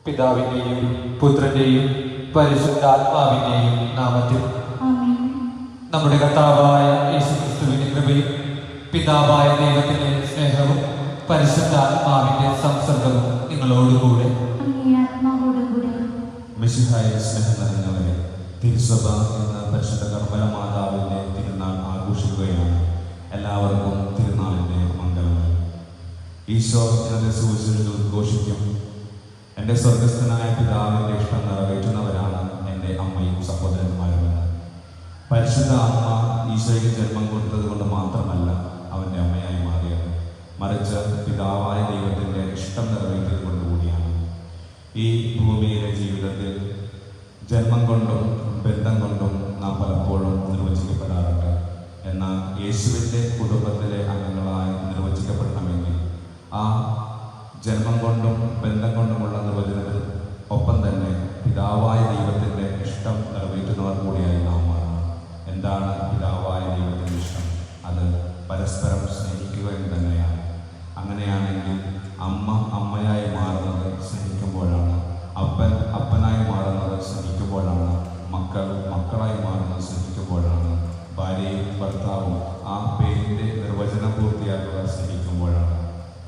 പിതാവിന്റെയും പുത്രന്റെയും പരിശുദ്ധാത്മാവിന്റെയും നാമത്തിൽ നമ്മുടെ കർത്താവായ യേശുക്രിസ്തുവിന്റെ കൃപയും പിതാവായ ദൈവത്തിന്റെ സ്നേഹവും പരിശുദ്ധാത്മാവിന്റെ സംസർഗവും നിങ്ങളോടുകൂടെ. മിശിഹായെ സ്നേഹം നിറഞ്ഞവരെ, തിരുസഭ എന്ന പരിശുദ്ധ കർമ്മല മാതാവിന്റെ തിരുനാൾ ആഘോഷിക്കുകയാണ്. എല്ലാവർക്കും തിരുനാളിന്റെ മംഗളങ്ങൾ. ഈശോ എന്നെ സുവിശേഷം ഉദ്ഘോഷിക്കും. എൻ്റെ സ്വർഗസ്ഥനായ പിതാവിൻ്റെ ഇഷ്ടം നിറവേറ്റുന്നവരാണ് എൻ്റെ അമ്മയും സഹോദരന്മാരുമെന്ന്. പരിശുദ്ധ അമ്മ ഈശോയ്ക്ക് ജന്മം കൊടുത്തത് കൊണ്ട് മാത്രമല്ല അവൻ്റെ അമ്മയായി മാറിയത്, മറിച്ച് പിതാവായ ദൈവത്തിൻ്റെ ഇഷ്ടം നിറവേറ്റിയത് കൊണ്ടുകൂടിയാണ്. ഈ ഭൂമിയിലെ ജീവിതത്തിൽ ജന്മം കൊണ്ടും ബന്ധം കൊണ്ടും നാം പലപ്പോഴും നിർവചിക്കപ്പെടാറുണ്ട്. എന്നാൽ യേശുവിൻ്റെ കുടുംബത്തിലെ അംഗങ്ങളായി നിർവചിക്കപ്പെടണമെങ്കിൽ ആ ജന്മം കൊണ്ടും ബന്ധം കൊണ്ടുമുള്ള നിർവചനത്തിൽ ഒപ്പം തന്നെ പിതാവായ ദൈവത്തിൻ്റെ ഇഷ്ടം നിറവേറ്റുന്നവർ കൂടിയായി നാം മാറണം. എന്താണ് പിതാവായ ദൈവത്തിൻ്റെ ഇഷ്ടം? അത് പരസ്പരം സ്നേഹിക്കുക എന്ന് തന്നെയാണ്. അങ്ങനെയാണെങ്കിൽ അമ്മ അമ്മയായി മാറുന്നത് സ്നേഹിക്കുമ്പോഴാണ്, അപ്പൻ അപ്പനായി മാറുന്നത് സ്നേഹിക്കുമ്പോഴാണ്, മക്കൾ മക്കളായി മാറുന്നത് സ്നേഹിക്കുമ്പോഴാണ്, ഭാര്യയും ഭർത്താവും ആ പേരിൻ്റെ നിർവചനം പൂർത്തിയാക്കുക സ്നേഹിക്കുമ്പോഴാണ്.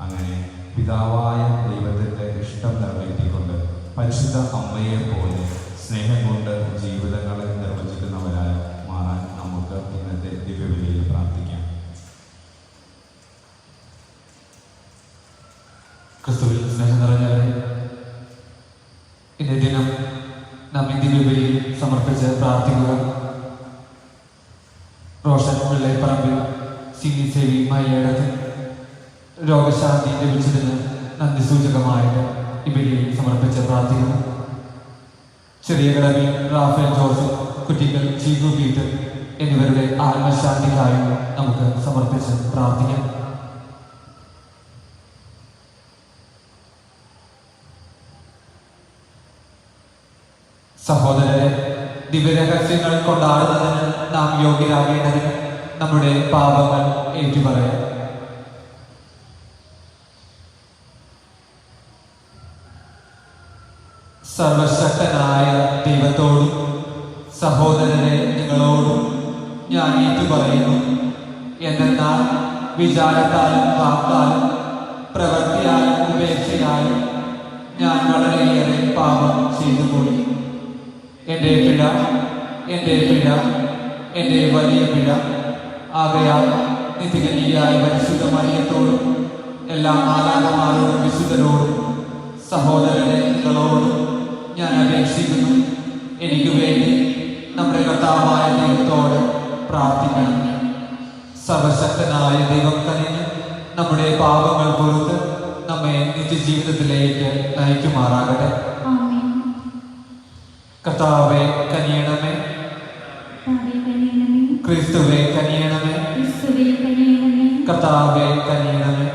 അങ്ങനെ പിതാവായ ദൈവത്തിൻ്റെ ഇഷ്ടം നിറവേറ്റിക്കൊണ്ട് പരിശുദ്ധ അമ്മയെ പോലെ സ്നേഹം കൊണ്ട് ജീവിതങ്ങളെ നിർവചിക്കുന്നവരായി മാറാൻ നമുക്ക് ഇന്നത്തെ ദിവ്യബലിയിൽ പ്രാർത്ഥിക്കാം. ക്രിസ്തുവിൽ സ്നേഹം നിറഞ്ഞവരെ, ഇന്നേ ദിനം നാം ഈ ദിവ്യബലിയിൽ സമർപ്പിച്ച് പ്രാർത്ഥിക്കുക. റോഷൻ പിള്ളേപ്പറമ്പിൽ സിനിസേവി മയ്യേടത്തിൽ രോഗശാന്തി ലഭിച്ചതിന് നന്ദി സൂചകമായിട്ട് ഈ ബലിയിൽ സമർപ്പിച്ച് പ്രാർത്ഥിക്കുന്നു. ചെറിയ കടവിൽ റാഫേൽ ജോസഫ്, കുറ്റിക്കൽ ചീഗു പീറ്റർ എന്നിവരുടെ ആത്മശാന്തിക്കായും നമുക്ക് സമർപ്പിച്ച് പ്രാർത്ഥിക്കാം. സഹോദരരെ, ദിവ്യരഹസ്യങ്ങൾ കൊണ്ടാടുന്നതിന് നാം യോഗ്യരാകേണ്ടതിന് നമ്മുടെ പാപങ്ങൾ ഏറ്റുപറയാം. സർവശക്തനായ ദൈവത്തോടും സഹോദരരെ നിങ്ങളോടും ഞാൻ ഏറ്റുപറയുന്നു. എന്നാൽ വിചാരത്താലും വാക്കാലും പ്രവൃത്തിയാലും ഉപേക്ഷയാലും ഞാൻ വളരെയേറെ പാപം ചെയ്തുപോയി. എൻ്റെ പിഴ, എൻ്റെ വലിയ പിഴ. ആകയാൽ നിത്യകന്യയായ പരിശുദ്ധ മറിയത്തോടും എല്ലാ മാലാഖമാരോടും വിശുദ്ധരോടും സഹോദരരെ നിങ്ങളോടും ഞാൻ അപേക്ഷിക്കുന്നു, എനിക്ക് വേണ്ടി നമ്മുടെ കർത്താവായ ദൈവത്തോട് പ്രാർത്ഥിക്കണം. സർവശക്തനായ ദൈവം കനിഞ്ഞ് നമ്മുടെ പാപങ്ങൾ പൊറുത്ത് നമ്മെ നിത്യജീവിതത്തിലേക്ക് നയിക്കുമാറാകട്ടെ. കർത്താവേ കനിയണമേ, ക്രിസ്തുവേ കനിയണമേ, കർത്താവേ കനിയണമേ.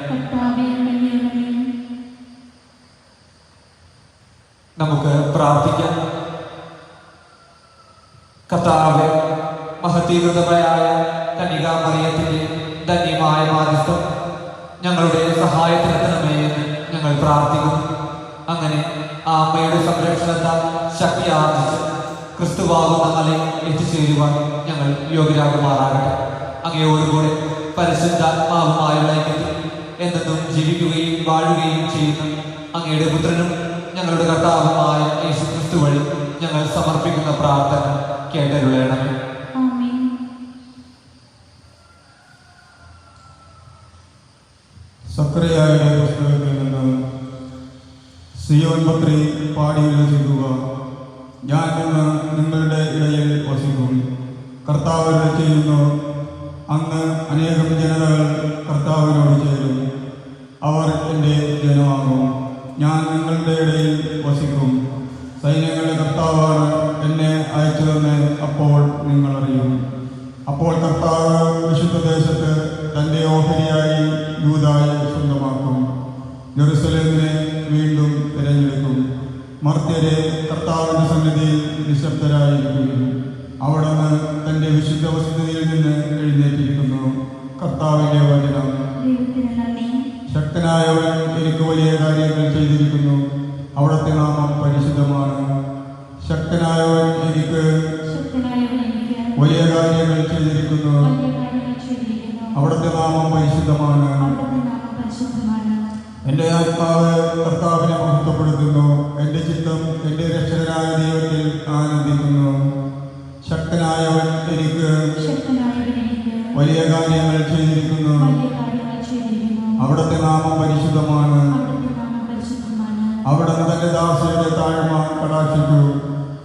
നമുക്ക് പ്രാർത്ഥിക്കാം. കർത്താവേ, മഹത്വീകൃതമായ കന്യകാമറിയത്തിന്റെ ധന്യമായ മാധ്യസ്ഥം ഞങ്ങളുടെ സഹായത്തിനെത്തണമേ എന്ന് ഞങ്ങൾ പ്രാർത്ഥിക്കുന്നു. അങ്ങനെ ആ അമ്മയുടെ സംരക്ഷണത്താൽ ശക്തി ആർജിച്ച് ക്രിസ്തുവാകുന്ന നിലയിൽ എത്തിച്ചേരുവാൻ ഞങ്ങൾ യോഗ്യരാകുമാറാകട്ടെ. അങ്ങയോടുകൂടെ പരിശുദ്ധാത്മാവുമായുള്ള ഐക്യത്തിൽ എന്നെന്നും ജീവിക്കുകയും വാഴുകയും ചെയ്യുന്ന അങ്ങയുടെ പുത്രനും ഞങ്ങളുടെ കർത്താവുമായ യേശുക്രിസ്തു വഴി ഞങ്ങൾ സമർപ്പിക്കുന്ന പ്രാർത്ഥന കേട്ടരുളേണമേ. സക്കറിയായുടെ പുസ്തകത്തിൽ നിന്ന് സിയോൻ പുത്രി പാടി രചിക്കുക. ഞാൻ ഇന്ന് നിങ്ങളുടെ ഇടയിൽ വസിക്കും. കർത്താവ് ചെയ്യുന്നു. അന്ന് അനേകം ജനതകൾ കർത്താവിനോട് ചേരും. അവർ എൻ്റെ ജനമാകും. ഞാൻ നിങ്ങളുടെ ഇടയിൽ വസിക്കും. സൈന്യങ്ങളുടെ കർത്താവാണ് എന്നെ അയച്ചതെന്ന് അപ്പോൾ നിങ്ങൾ അറിയും. അപ്പോൾ കർത്താവ് വിശുദ്ധ ദേശത്ത് തൻ്റെ ഓഹരിയായി യൂദായെ സ്വന്തമാക്കും. ജെറുസലേമിനെ വീണ്ടും തിരഞ്ഞെടുക്കും. മർത്യരെ കർത്താവിൻ്റെ സന്നിധിയിൽ നിശബ്ദരായിരിക്കും. അവിടുന്ന് തൻ്റെ വിശുദ്ധ വസതിയിൽ നിന്ന് എഴുന്നേറ്റിരിക്കുന്നു. കർത്താവിൻ്റെ വചനം. ശക്തനായവൻ എനിക്ക് വലിയ കാര്യങ്ങൾ ചെയ്തിരിക്കുന്നു. അവിടുത്തെ നാമം ശക്തനായവൻ എനിക്ക് വലിയ കാര്യങ്ങൾ ചെയ്തിരിക്കുന്നു. അവിടുത്തെ നാമം പരിശുദ്ധമാണ്. എൻ്റെ ആത്മാവ് കർത്താവിനെ മഹത്വപ്പെടുത്തുന്നു. എൻ്റെ ചിത്തം എൻ്റെ രക്ഷകനായ ദൈവത്തിൽ ആനന്ദിക്കുന്നു. ശക്തനായവൻ എനിക്ക് വലിയ കാര്യങ്ങൾ ചെയ്തിരിക്കുന്നു. അവിടുത്തെ നാമം പരിശുദ്ധമാണ്. അവിടുന്ന് തന്റെ ദാസയുടെ താഴ്മ കടാക്ഷിച്ചു.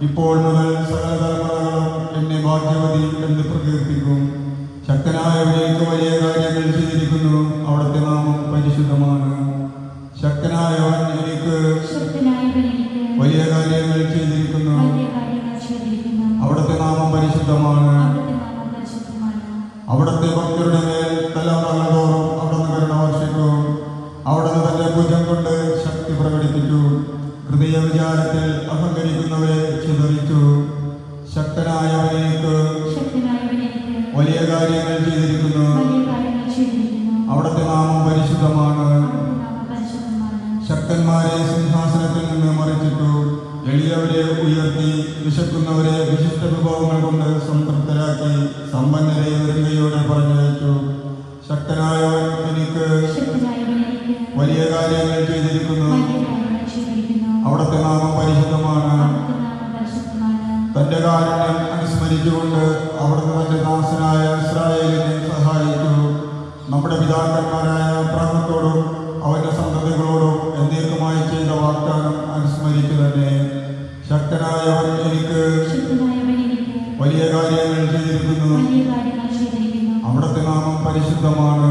ഇപ്പോൾ മുതൽ സകല തലമുറകളും എന്നെ ഭാഗ്യവതി എന്ന് പ്രകീർത്തിക്കും. ശക്തനായവനേക്ക് വലിയ കാര്യങ്ങൾ ചെയ്തിരിക്കുന്നു. അവിടുത്തെ നാമം പരിശുദ്ധമാണ്. ശക്തനായവൻ എനിക്ക് വലിയ കാര്യങ്ങൾ ചെയ്തിരിക്കുന്നു. അവിടുത്തെ നാമം പരിശുദ്ധമാണ്. അവിടുത്തെ ഭക്തരുടെ മേൽ തലമുറകളോറും അവിടുന്ന് കരുണ വർഷിക്കും. അവിടുന്ന് തന്റെ ഭുജം കൊണ്ട് ശക്തി പ്രകടിപ്പിച്ചു. ഹൃദയ വിചാരത്തിൽ അഹങ്കരിക്കുന്നവരെ ചിതറിച്ചു. ശക്തനായവനേക്ക് വലിയ കാര്യങ്ങൾ ചെയ്തിരിക്കുന്നു. അവിടുത്തെ നാമം പരിശുദ്ധമാണ്. ശക്തന്മാരെ സിംഹാസനത്തിൽ നിന്ന് മറിച്ചിട്ടു. എളിയവരെ ഉയർത്തി. വിശക്കുന്നവരെ വിശിഷ്ട വിഭവങ്ങൾ കൊണ്ട് സംതൃപ്തരാക്കി. സമ്പന്നരെ ഒരുങ്ങയോടെ പറഞ്ഞയച്ചു. ശക്തനായവൻ എനിക്ക് വലിയ കാര്യങ്ങൾ ചെയ്തിരിക്കുന്നു. അവിടുത്തെ നാമം പരിശുദ്ധമാണ്. തന്റെ കാരുണ്യം അനുസ്മരിച്ചുകൊണ്ട് അവിടുന്ന് തന്റെ ദാസനായ ഇസ്രായേലിനെ സഹായിച്ചു. നമ്മുടെ പിതാക്കന്മാരായ അബ്രാഹത്തോടും അവന്റെ സന്തതികളോടും എന്നേക്കുമായി ചെയ്ത വാഗ്ദാനം അനുസ്മരിച്ചു തന്നെ. ശക്തനായവൻ എനിക്ക് വലിയ കാര്യങ്ങൾ ചെയ്തിരിക്കുന്നു. അവിടുത്തെ നാമം പരിശുദ്ധമാണ്.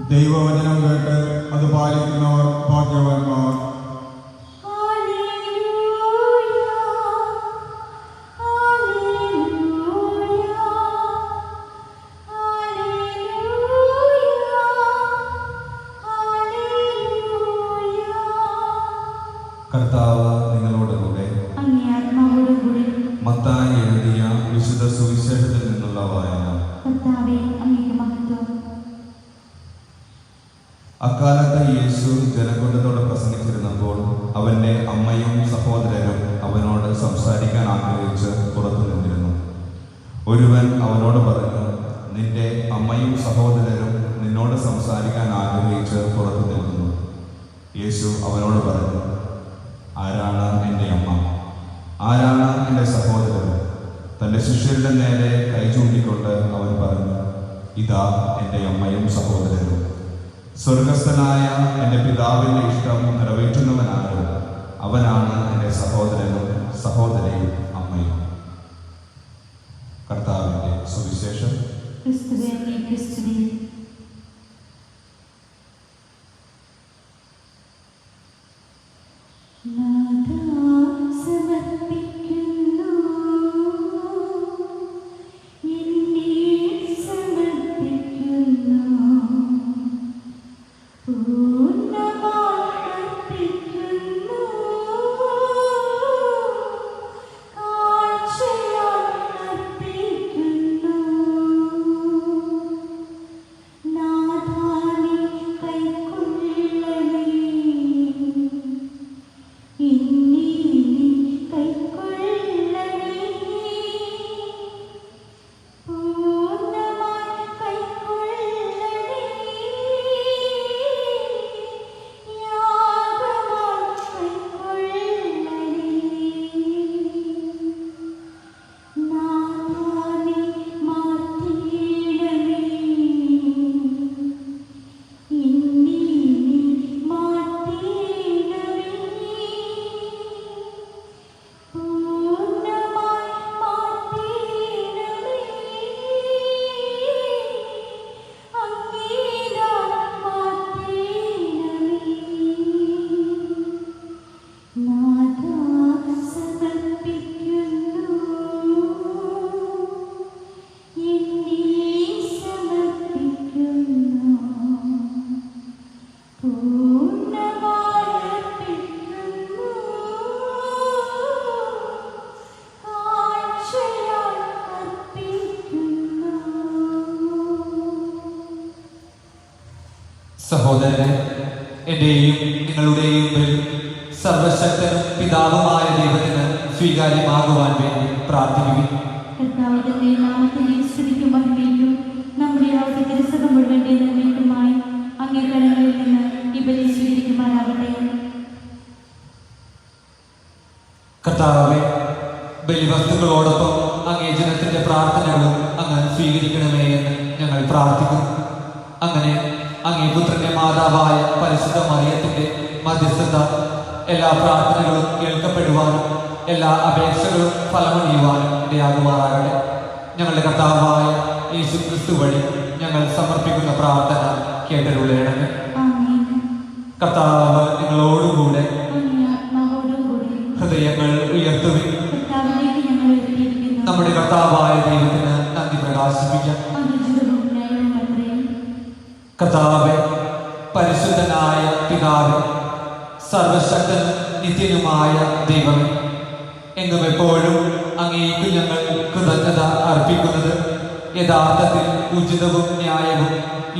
ദൈവവചനം കേട്ട് അത് പാലിക്കുന്നവർ ഭാഗ്യവാന്മാർ. കർത്താവ് നിങ്ങളോടുകൂടെ. മത്തായി എഴുതിയ വിശുദ്ധ സുവിശേഷത്തിൽ നിന്നുള്ള വായന. അക്കാലത്ത് യേശു ജനക്കൂട്ടത്തോട് പ്രസംഗിച്ചിരുന്നപ്പോൾ അവന്റെ അമ്മയും സഹോദരനും അവനോട് സംസാരിക്കാൻ ആഗ്രഹിച്ച് പുറത്തു നിന്നിരുന്നു. ഒരുവൻ അവനോട് പറഞ്ഞു, നിന്റെ അമ്മയും സഹോദരനും നിന്നോട് സംസാരിക്കാൻ ആഗ്രഹിച്ച് പുറത്തു നിൽക്കുന്നു. യേശു അവനോട് പറഞ്ഞു, ആരാണ് എൻ്റെ അമ്മ? ആരാണ് എൻ്റെ സഹോദരൻ? തൻ്റെ ശിഷ്യരുടെ നേരെ കൈ ചൂണ്ടിക്കൊണ്ട് അവൻ പറഞ്ഞു, ഇതാ എൻ്റെ അമ്മയും സഹോദരനും. സ്വർഗസ്ഥനായ എൻ്റെ പിതാവിൻ്റെ ഇഷ്ടം നിറവേറ്റുന്നവനാണ്. അവനാണ് എൻ്റെ സഹോദരനും സഹോദരിയും അമ്മയും. കർത്താവിൻ്റെ സുവിശേഷം. സഹോദരനെ, എൻ്റെയും നിങ്ങളുടെയും ബലി സർവശക്തനും പിതാവുമായ ദൈവത്തിന് സ്വീകാര്യമാകുവാൻ വേണ്ടി പ്രാർത്ഥിക്കുകയും കർത്താവിന്റെ നാമത്തിനെ സ്തുതിക്കും മഹിമയ്ക്കും നമ്മുടെ അവിടുത്തെ തിരുസഭ മുഴുവന്റെ നന്മയ്ക്കുമായി അങ്ങേ കരങ്ങളിൽ നിന്ന് ഈ ബലി സ്വീകരിക്കുമാറാകട്ടെ. കർത്താവേ, ബലിവസ്തുക്കളോടൊപ്പം അങ്ങേ ജനത്തിന്റെ പ്രാർത്ഥനകളും അങ്ങ് സ്വീകരിക്കണമേ എന്ന് ഞങ്ങൾ പ്രാർത്ഥിക്കുന്നു. അങ്ങനെ അങ്ങേ പുത്രന്റെ മാതാവായ പരിശുദ്ധ മറിയത്തിന്റെ മധ്യസ്ഥത എല്ലാ പ്രാർത്ഥനകളും കേൾക്കപ്പെടുവാനും എല്ലാ അപേക്ഷകളും ഫലമണിയുവാനും ഇടയാകുമാറാകട്ടെ. ഞങ്ങളുടെ കർത്താവായ യേശു ക്രിസ്തു വഴി ഞങ്ങൾ സമർപ്പിക്കുന്ന പ്രാർത്ഥന കേട്ടരുളേണമേ. ആമേൻ. കർത്താവ് നിങ്ങളോടുകൂടെ. അങ്ങേ ആത്മാവോടുകൂടി ഹൃദയങ്ങൾ ഉയർത്തുവിൻ. കർത്താവിലേക്ക് ഞങ്ങൾ ഉയർത്തിയിരിക്കുന്നു. നമ്മുടെ കർത്താവായ ദൈവത്തിന് നന്ദി പ്രകാശിപ്പിക്കാം. അനുചിതവും ന്യായവുമത്രേ. കർത്താവേ, പരിശുദ്ധനായ പിതാവേ, സർവശക്തനും നിത്യനുമായ ദൈവമേ, എങ്ങും എപ്പോഴും അങ്ങേക്ക് ഞങ്ങൾ കൃതജ്ഞത അർപ്പിക്കുന്നത് യഥാർത്ഥത്തിൽ ഉചിതവും ന്യായവും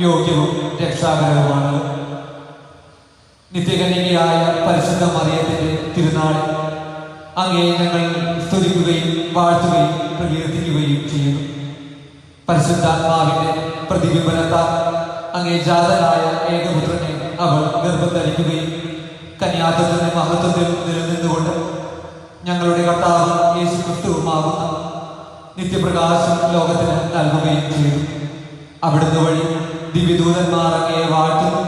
യോഗ്യവും രക്ഷാകരവുമാണ്. നിത്യകന്യകയായ പരിശുദ്ധ മറിയത്തിന്റെ തിരുനാളിൽ അങ്ങേ ഞങ്ങൾ സ്തുതിക്കുകയും വാഴ്ത്തുകയും പ്രകീർത്തിക്കുകയും ചെയ്യുന്നു. പരിശുദ്ധാത്മാവിന്റെ പ്രതിബിംബനത്താൽ അങ്ങേ ജാതനായ ഏകപുത്രനെ അവൾ ഗർഭം ധരിക്കുകയും കന്യാത്വത്തിന്റെ മഹത്വത്തിൽ നിലനിന്നുകൊണ്ട് ഞങ്ങളുടെ കർത്താവ് യേശു ക്രിസ്തുവുമാകുന്ന നിത്യപ്രകാശം ലോകത്തിന് നൽകുകയും ചെയ്തു. അവിടുന്ന് വഴി ദിവ്യദൂതന്മാർ അങ്ങയെ വാഴ്ത്തുന്നു,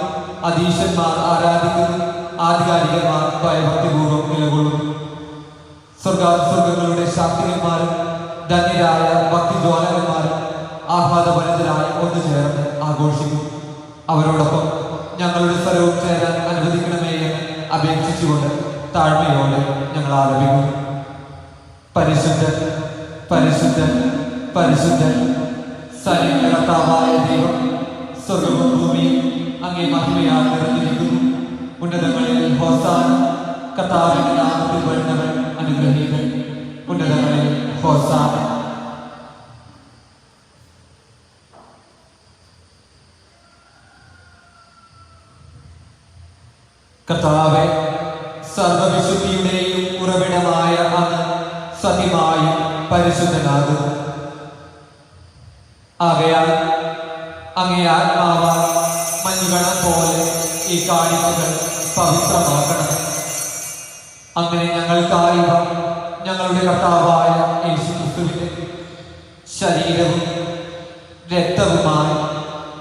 അധീശന്മാർ ആരാധിക്കുന്നു, ആധികാരികന്മാർ ഭയഭക്തിപൂർവ്വം നിലകൊള്ളുന്നു. സ്വർഗങ്ങളുടെ ശാക്തികന്മാരും ധന്യരായ ഭക്തിജ്വാലകന്മാരും ആഹ്ലാദഭരിതരായി ഒന്നുചേർന്ന് ആഘോഷിക്കുന്നു. അവരോടൊപ്പം ഞങ്ങളുടെ സ്ഥലവും ചേരാൻ അനുവദിക്കണമേ എന്ന് അപേക്ഷിച്ചുകൊണ്ട് താഴ്മയോടെ ഞങ്ങൾ ആലപിക്കുന്നു. പരിശുദ്ധൻ, പരിശുദ്ധൻ, പരിശുദ്ധൻ, സൈന്യങ്ങളുടെ കർത്താവായ ദൈവം, സ്വർഗവും ഭൂമിയും അങ്ങേ മഹിമയാൽ നിറഞ്ഞിരിക്കുന്നു. ഉന്നതങ്ങളിൽ ഹോസാന. കർത്താവിന്റെ നാമത്തിൽ വരുന്നവൻ അനുഗ്രഹീതൻ. ഉന്നതങ്ങളിൽ ഹോസാന. കർത്താവേ, സർവവിശുദ്ധിയുടെയും ഉറവിടമായ അങ്ങ് സത്യമായും പരിശുദ്ധനാകുന്നു. ആകയാൽ അങ്ങേ ആത്മാവാൽ മഞ്ഞുകണം പോലെ ഈ കാണിക്കകൾ പവിത്രമാക്കണം. അങ്ങനെ ഞങ്ങൾക്കായി ഞങ്ങളുടെ കർത്താവായ യേശു ക്രിസ്തുവിന്റെ ശരീരവും രക്തവുമായി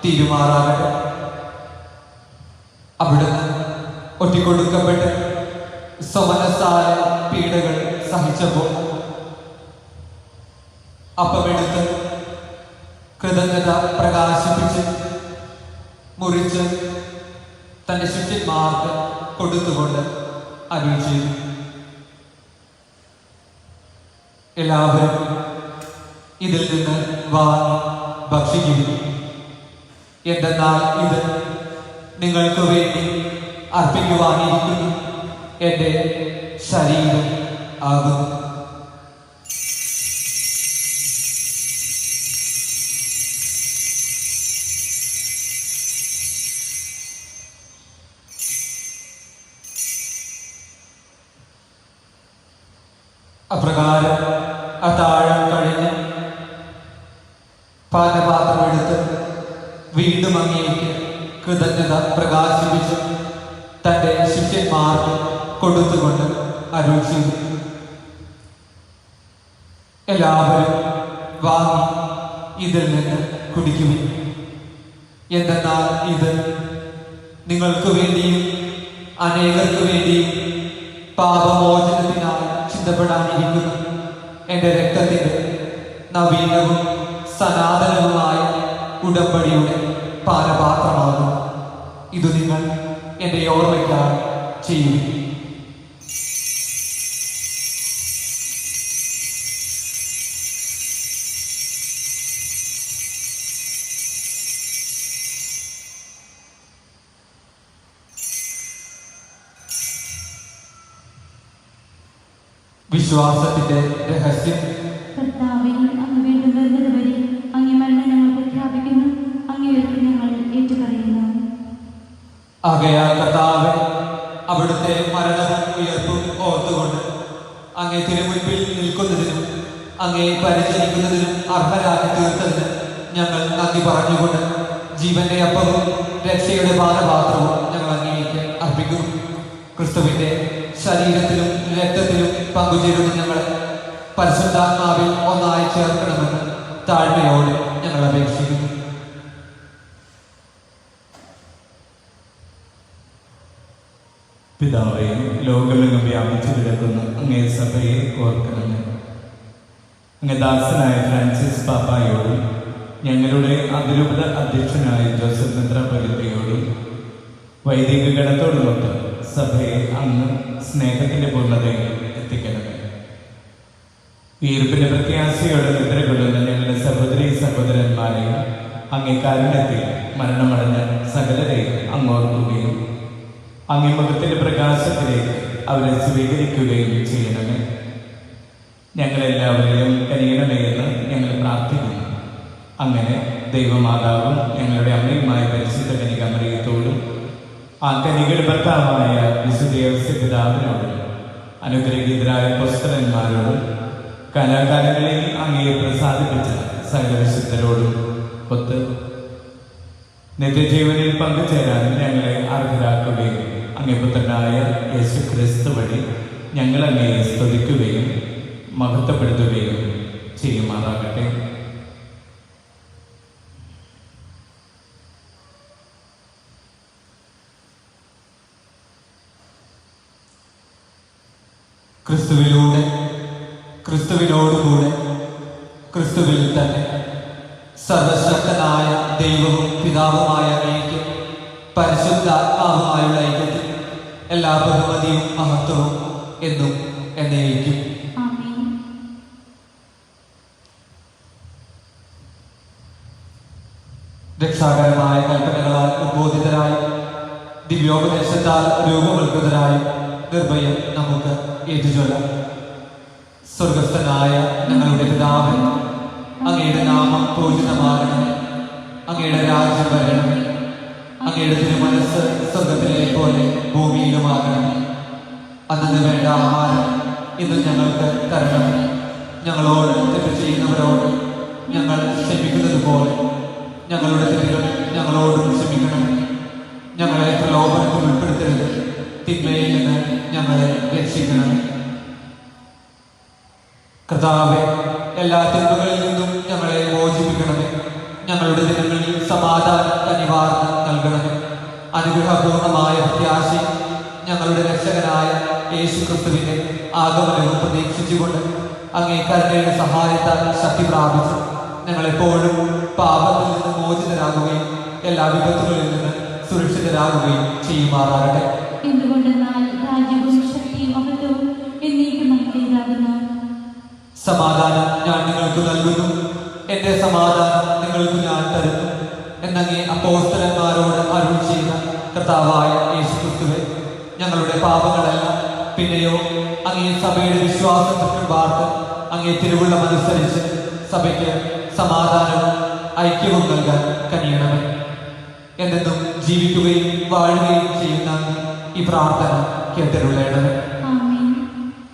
തീരുമാറാകട്ടെ. അവിടുന്ന് ഒറ്റിക്കൊടുക്കപ്പെട്ട് സ്വമനസായ പീഡകൾ സഹിച്ചപ്പോൾ അപ്പമെടുത്ത് കൃതജ്ഞത പ്രകാശിപ്പിച്ച് മുറിച്ച് തന്റെ ശിഷ്യന്മാർക്ക് കൊടുത്തുകൊണ്ട് അരുളി ചെയ്തു, എല്ലാവരും ഇതിൽ നിന്ന് വാങ്ങി ഭക്ഷിക്കുന്നു. എന്തെന്നാൽ ഇത് നിങ്ങൾക്ക് വേണ്ടി അർപ്പിക്കുവാനിരിക്കുന്നു എൻ്റെ ശരീരം ആകുന്നു. അപ്രകാരം അത്താഴം കഴിഞ്ഞ് പാനപാത്രമെടുത്ത് വീണ്ടും അങ്ങേക്ക് കൃതജ്ഞത പ്രകാശിപ്പിച്ച് തന്റെ ശിഷ്യന്മാർക്ക് കൊടുത്തുകൊണ്ട് അരുളി ചെയ്തു, എല്ലാവരും വാങ്ങി ഇതിൽ നിന്ന് കുടിക്കുവിൻ. എന്തെന്നാൽ ഇത് നിങ്ങൾക്ക് വേണ്ടിയും അനേകർക്ക് വേണ്ടിയും പാപമോചനത്തിനായി ചിന്തപ്പെടാനിരിക്കുന്നു എൻ്റെ രക്തത്തിന്റെ നവീനവും സനാതനവുമായ ഉടമ്പടിയുടെ പാനപാത്രമാകും. ഇത് നിങ്ങൾ എൻ്റെ ഓർമ്മയ്ക്കായി ചെയ്യും. വിശ്വാസത്തിന്റെ രഹസ്യം. കർത്താവേ, അങ്ങ് വീണ്ടും വരുന്നത് വരെ അങ്ങേ മരണം ഞങ്ങൾ പ്രഖ്യാപിക്കുന്നു, അങ്ങേ ഉയർപ്പ് ഞങ്ങൾ ഏറ്റുപറയുന്നു. ആകയാൽ കർത്താവേ, അവിടുത്തെ മരണവും ഉയർപ്പും ഓർത്തുകൊണ്ട് അങ്ങേ തിരുമുൻപിൽ നിൽക്കുന്നതിനും അങ്ങേ പരിചരിക്കുന്നതിനും അർഹരാക്കി തീർത്തതിന് ഞങ്ങൾ നന്ദി പറഞ്ഞുകൊണ്ട് ജീവന്റെ അപ്പവും രക്ഷയുടെ പാനപാത്രവും ഞങ്ങൾ അങ്ങേക്ക് അർപ്പിക്കുന്നു. ക്രിസ്തുവിന്റെ ശരീരത്തിലും രക്തത്തിലും പങ്കുചേരുന്ന ഞങ്ങളെ പരിശുദ്ധാത്മാവിൽ ഒന്നായി ചേർക്കണമെന്ന് താഴ്മയോടെ ഞങ്ങൾ അപേക്ഷിക്കുന്നു. പിതാവേ, ലോകമെങ്ങും വ്യാപിച്ചു കിടക്കുന്ന അങ്ങേ സഭയെ ഓർക്കണമേ. അങ്ങേ ദാസനായ ഫ്രാൻസിസ് പാപ്പായോടും ഞങ്ങളുടെ അതിരൂപത അധ്യക്ഷനായ ജോസഫ് മെത്രാപ്പൊലീത്തയോടും വൈദിക ഗണത്തോടുമൊത്ത് സഭയെ അങ്ങ് സ്നേഹത്തിന്റെ പൂർണ്ണതയിൽ എത്തിക്കണമേ. ഈർപ്പിന്റെ പ്രത്യാശയോടെ നിദ്രകൊള്ളുന്ന ഞങ്ങളുടെ സഹോദരി സഹോദരന്മാരെയും അങ്ങേ കാരുണ്യത്തിൽ മരണമടഞ്ഞ സകലരെയും അങ്ങോർക്കുകയും അങ്ങേ മുഖത്തിന്റെ പ്രകാശത്തിലേക്ക് അവരെ സ്വീകരിക്കുകയും ചെയ്യണമേ. ഞങ്ങളെല്ലാവരെയും കനിയണമേ എന്ന് ഞങ്ങൾ പ്രാർത്ഥിക്കുന്നു. അങ്ങനെ ദൈവമാതാവും ഞങ്ങളുടെ അമ്മയുമായ പരിശുദ്ധ കനിക മറിയത്തോടും ആ കനികയുടെ ഭർത്താവായ വിശുദ്ധ യോസേഫ് പിതാവിനോടും അനുഗ്രഹീതരായ അപ്പോസ്തലന്മാരോടും കലാകാലങ്ങളിൽ അങ്ങയെ പ്രസാദിപ്പിച്ച സകല വിശുദ്ധരോടും ഒത്ത് നിത്യജീവനിൽ പങ്കുചേരാൻ ഞങ്ങളെ അർഹരാക്കുകയും അങ്ങേ പുത്രനായ യേശു ക്രിസ്തു വഴി ഞങ്ങൾ അങ്ങയെ സ്തുതിക്കുകയും മഹത്വപ്പെടുത്തുകയും ചെയ്യുമാറാകട്ടെ. ക്രിസ്തുവിലൂടെ, ക്രിസ്തുവിനോടുകൂടെ, ക്രിസ്തുവിൽ തന്നെ സർവശക്തനായ ദൈവവും പിതാവുമായ അങ്ങേക്ക് പരിശുദ്ധാത്മാവുമായുള്ള ഐക്യത്തിൽ എല്ലാ ബഹുമതിയും മഹത്വവും എന്നും എന്നേക്കും. ആമേൻ. രക്ഷാകരമായ കൽപ്പനകളാൽ ഉദ്ബോധിതരായി ദിവ്യോപദേശത്താൽ രൂപവൽകൃതരായി നിർഭയം നമുക്ക് ഏറ്റുചൊല്ലാം. സ്വർഗസ്ഥനായ ഞങ്ങളുടെ പിതാവേ, അങ്ങയുടെ നാമം പൂജിതമാകണമേ. അങ്ങയുടെ രാജ്യം വരണമേ. അങ്ങയുടെ തിരുമനസ്സ് സ്വർഗത്തിലെ പോലെ ഭൂമിയിലുമാകണമേ. അന്നു വേണ്ട ആഹാരം ഇന്ന് ഞങ്ങൾക്ക് തരണമേ. ഞങ്ങളോട് തെറ്റ് ചെയ്യുന്നവരോട് ഞങ്ങൾ ക്ഷമിക്കുന്നത് പോലെ ഞങ്ങളുടെ തെറ്റുകൾ ഞങ്ങളോടും ക്ഷമിക്കണമേ. ഞങ്ങളെ പ്രലോഭനത്തിൽ ഉൾപ്പെടുത്തരുത്, തിന്മയിൽ നിന്ന് ഞങ്ങളെ രക്ഷിക്കണമേ. കർത്താവേ, എല്ലാ തിന്മകളിൽ നിന്നും ഞങ്ങളെ മോചിപ്പിക്കണമേ. ഞങ്ങളുടെ ദിനങ്ങളിൽ സമാധാനം കനിവാർന്ന് നൽകണമേ. അനുഗ്രഹപൂർണമായ പ്രത്യാശ ഞങ്ങളുടെ രക്ഷകനായ യേശു ക്രിസ്തുവിന്റെ ആഗമനവും പ്രതീക്ഷിച്ചുകൊണ്ട് അങ്ങേ കരുണയുടെ സഹായത്താൽ ശക്തി പ്രാപിച്ചു ഞങ്ങളെപ്പോഴും പാപത്തിൽ നിന്ന് മോചിതരാകുകയും എല്ലാ വിപത്തുകളിൽ നിന്ന് സുരക്ഷിതരാകുകയും ചെയ്യുമാറാകട്ടെ. എന്തുകൊണ്ടെന്നാൽ രാജ്യവും ശക്തിയും മഹത്വവും എന്നേക്കും അങ്ങേതാകുന്നു. സമാധാനം ഞാൻ നിങ്ങൾക്ക് നൽകുന്നു, എന്റെ സമാധാനം നിങ്ങൾക്ക് ഞാൻ തരുന്നു എന്നങ്ങേ അപ്പോസ്തലന്മാരോട് അരുൾ ചെയ്ത കർത്താവായ യേശു ക്രിസ്തുവേ, ഞങ്ങളുടെ പാപങ്ങളല്ല, പിന്നെയോ അങ്ങേ സഭയുടെ വിശ്വാസത്തിൽ വാർത്ത് അങ്ങേ തിരുവുള്ളമനുസരിച്ച് സഭയ്ക്ക് സമാധാനവും ഐക്യവും നൽകാൻ കനിയണമേ. എന്നെന്നും ജീവിക്കുകയും വാഴുകയും ചെയ്യുന്ന ഈ പ്രാർത്ഥന കേട്ടരുളേണമേ. ആമേൻ.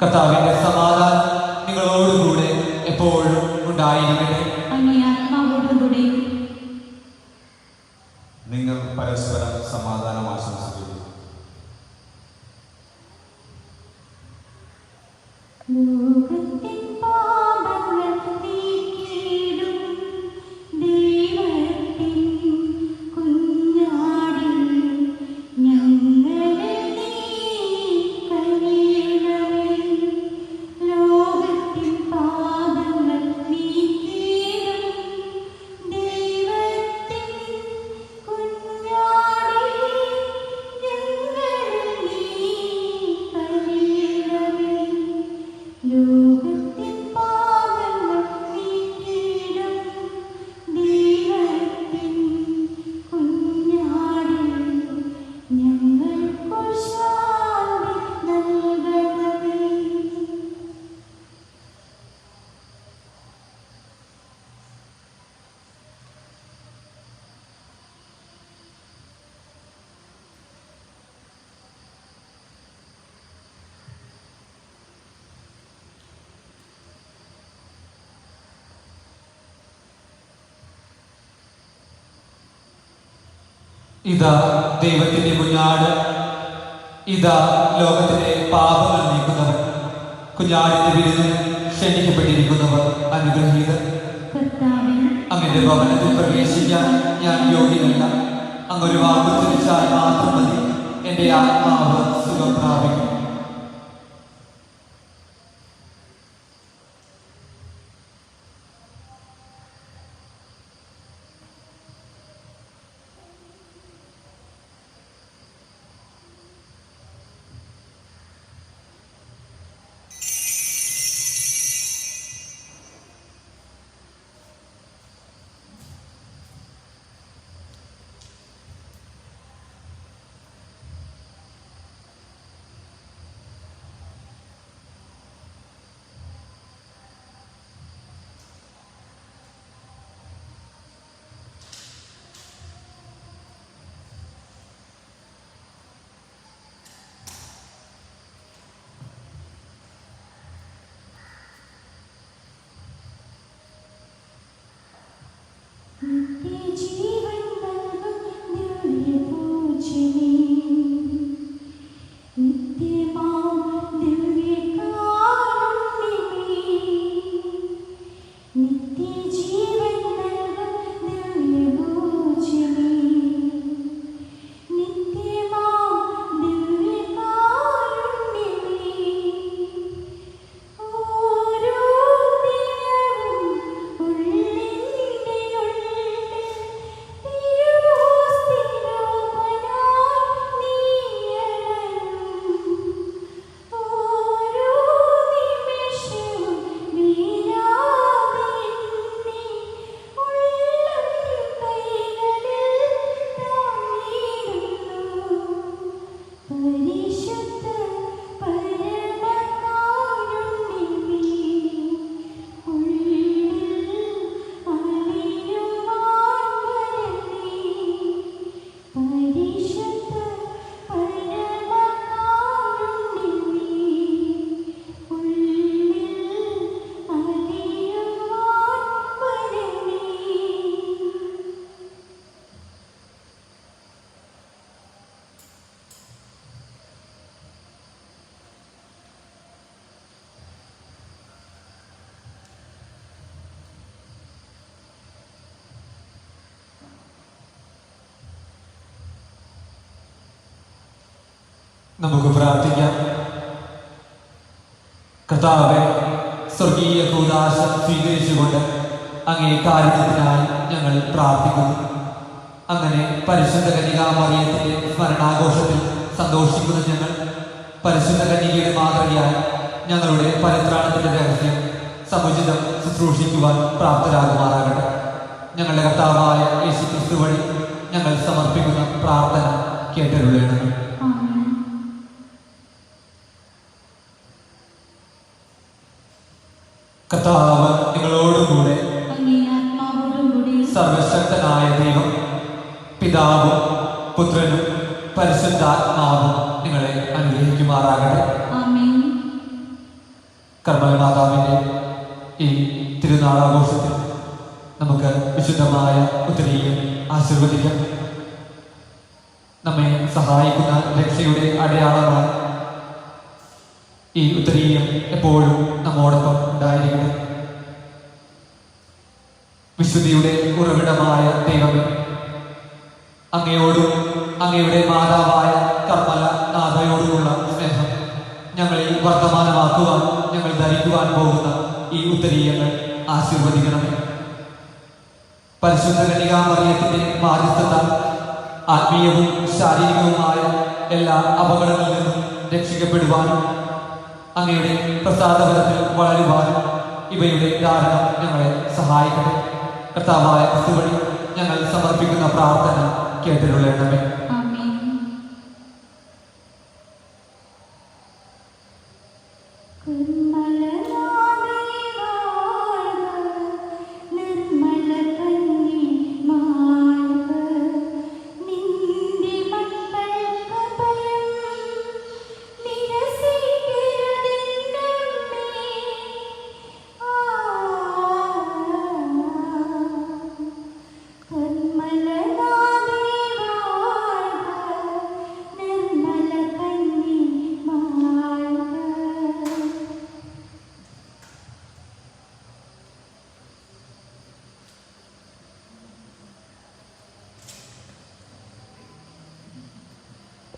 കർത്താവിന്റെ സമാധാനം നിങ്ങളോടുകൂടെ എപ്പോഴും ഉണ്ടായിരിക്കട്ടെ. അങ്ങേ ആത്മാവോടുകൂടെ. നിങ്ങൾ പരസ്പരം സമാധാനം ആശംസിക്കുന്നു. ലോകത്തിൻ പാപങ്ങൾ നീക്കിയിടും ദൈവത്തിൻ കുഞ്ഞാടിൽ ഞങ്ങളെ നീ കനിയണമേ. ലോകത്തിൻ പാപങ്ങൾ നീക്കിയിടും ഇതാ ദൈവത്തിന്റെ കുഞ്ഞാട്, ഇതാ ലോകത്തിന്റെ പാപങ്ങൾ നീക്കുന്നവർ. കുഞ്ഞാടിന്റെ വിരുന്നിന് ക്ഷണിക്കപ്പെട്ടിരിക്കുന്നവർ അനുഗ്രഹീതർ. കർത്താവേ, അങ്ങയുടെ ഭവനത്തിൽ പ്രവേശിക്കാൻ ഞാൻ യോഗ്യനല്ല. അങ്ങൊരു വാക്കുച്ചരിച്ചാൽ മാത്രം മതി, എൻ്റെ ആത്മാവ് സുഖം പ്രാപിക്കും. നിത്യജീവൻ നൽകും ദിവ്യപൂജനീ, നിത്യമാം ദിവ്യകാരുണ്യമേ, നിത്യജീവൻ നൽകും ദിവ്യപൂജനീ, നിത്യമാം ദിവ്യകാരുണ്യമേ, ഓരോ ദിനവും ഉള്ളിൻ്റെ നമുക്ക് പ്രാർത്ഥിക്കാം. കർത്താവേ, സ്വർഗീയ കൂദാശ സ്വീകരിച്ചുകൊണ്ട് അങ്ങേ കാരുണ്യത്തിനായി ഞങ്ങൾ പ്രാർത്ഥിക്കുന്നു. അങ്ങനെ പരിശുദ്ധ കന്യകാമറിയത്തിന്റെ സ്മരണാഘോഷത്തിൽ സന്തോഷിക്കുന്ന ഞങ്ങൾ പരിശുദ്ധ കന്യകയുടെ മാതൃകയായി ഞങ്ങളുടെ പരിത്രാണത്തിന്റെ രഹസ്യം സമുചിതം ശുശ്രൂഷിക്കുവാൻ പ്രാപ്തരാകുമാറാകട്ടെ. ഞങ്ങളുടെ കർത്താവായ യേശുക്രിസ്തു വഴി ഞങ്ങൾ സമർപ്പിക്കുന്ന പ്രാർത്ഥന കേട്ടരുളേണം. കർത്താവ് നിങ്ങളോടുകൂടെ. സർവശക്തനായ ദൈവം പിതാവും പുത്രനും പരിശുദ്ധാത്മാവും നിങ്ങളെ അനുഗ്രഹിക്കുമാറാകട്ടെ. കർമ്മല മാതാവിൻ്റെ ഈ തിരുനാളാഘോഷത്തിൽ നമുക്ക് വിശുദ്ധമായ ഉത്തരീയം ആശീർവദിക്കാം. നമ്മെ സഹായിക്കുന്ന രക്ഷയുടെ അടയാളമാണ് ഈ ഉത്തരീയം എപ്പോഴും നമ്മോടൊപ്പം ഉണ്ടായിരിക്കണം. വിശുദ്ധിയുടെ ഉറവിടമായ ദൈവമേ, അങ്ങയോടും അങ്ങയുടെ മാതാവായ കർമ്മല നാഥയോടുമുള്ള സ്നേഹം ഞങ്ങളിൽ വർത്തമാനമാക്കുവാൻ ഞങ്ങൾ ധരിക്കുവാൻ പോകുന്ന ഈ ഉത്തരീയങ്ങൾ ആശീർവദിക്കണമേ. പരിശുദ്ധ കന്യകാമറിയത്തിന്റെ മാധ്യസ്ഥത്താൽ ആത്മീയവും ശാരീരികവുമായ എല്ലാ അപകടങ്ങളിൽ നിന്നും രക്ഷിക്കപ്പെടുവാനും അങ്ങയുടെ പ്രസാദപരത്തിൽ വളരുവാനും ഇവയുടെ ധാരണം ഞങ്ങളെ സഹായിക്കട്ടെ. കർത്താവായ ക്രിസ്തു വഴി ഞങ്ങൾ സമർപ്പിക്കുന്ന പ്രാർത്ഥന കേട്ടിട്ടുള്ളണമേ. കർമ്മല